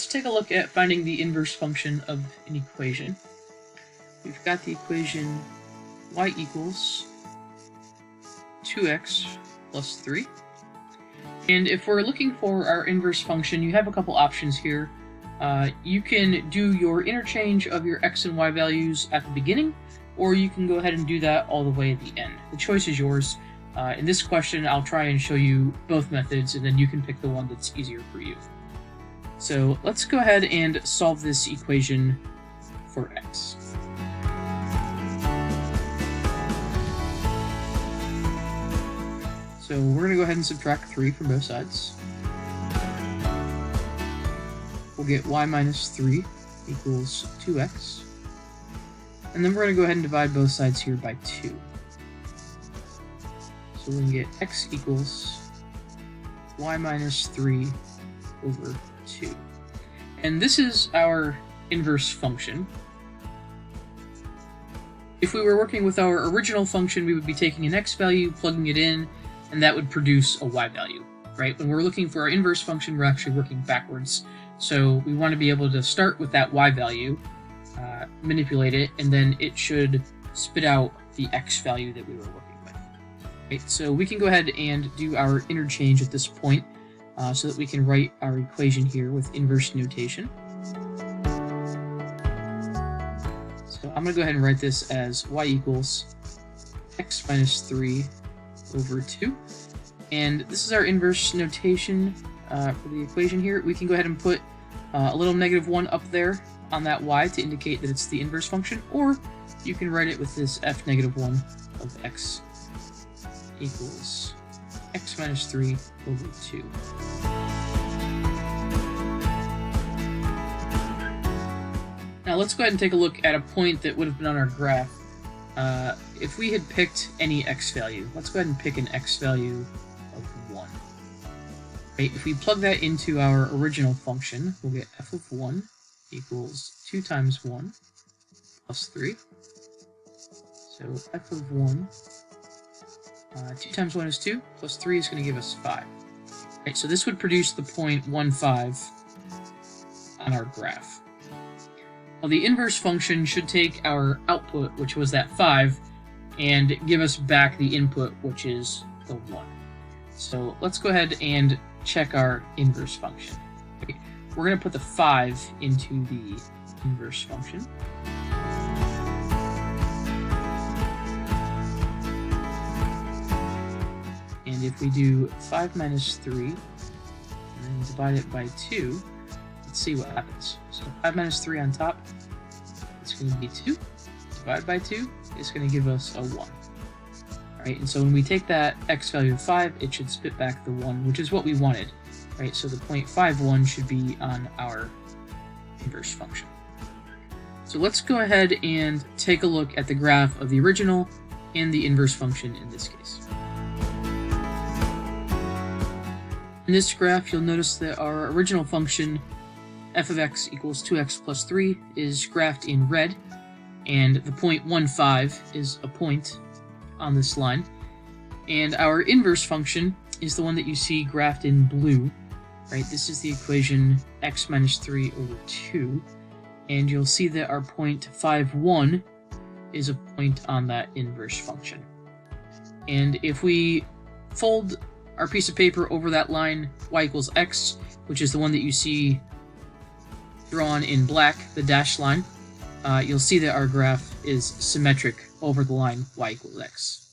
let's take a look at finding the inverse function of an equation. We've got the equation y equals 2x plus 3. And if we're looking for our inverse function, you have a couple options here. You can do your interchange of your x and y values at the beginning, or you can go ahead and do that all the way at the end. The choice is yours. In this question, I'll try and show you both methods, and then you can pick the one that's easier for you. So let's go ahead and solve this equation for x. So we're going to go ahead and subtract 3 from both sides. We'll get y minus 3 equals 2x. And then we're going to go ahead and divide both sides here by 2. So we can get x equals y minus 3 over 2. And this is our inverse function. If we were working with our original function, we would be taking an x value, plugging it in, and that would produce a y value, right? When we're looking for our inverse function, we're actually working backwards. So we want to be able to start with that y value, manipulate it, and then it should spit out the x value that we were working with. Right? So we can go ahead and do our interchange at this point so that we can write our equation here with inverse notation. So I'm going to go ahead and write this as y equals x minus 3 over 2. And this is our inverse notation for the equation here. We can go ahead and put a little -1 up there on that y to indicate that it's the inverse function, or you can write it with this f -1 of x equals x minus 3 over 2. Now let's go ahead and take a look at a point that would have been on our graph. If we had picked any x value, let's go ahead and pick an x value of 1. Right, if we plug that into our original function, we'll get f of 1 equals 2 times 1 plus 3. So f of 1, 2 times 1 is 2, plus 3 is going to give us 5. Right, so this would produce the point 1, 5 on our graph. Well, the inverse function should take our output, which was that 5, and give us back the input, which is the 1. So let's go ahead and check our inverse function. Okay, we're going to put the 5 into the inverse function. And if we do 5 minus 3, and then divide it by 2, let's see what happens. So 5 minus 3 on top, it's going to be 2. Divided by 2 is going to give us a 1. Right, and so when we take that x value of 5, it should spit back the 1, which is what we wanted. Right, so the 0.51 should be on our inverse function. So let's go ahead and take a look at the graph of the original and the inverse function in this case. In this graph, you'll notice that our original function, f of x equals 2x plus 3, is graphed in red, and the 0.15 is a point on this line. And our inverse function is the one that you see graphed in blue. Right, this is the equation x minus 3 over 2, and you'll see that our 0.51 is a point on that inverse function. And if we fold our piece of paper over that line, y equals x, which is the one that you see drawn in black, the dashed line, you'll see that our graph is symmetric over the line y equals x.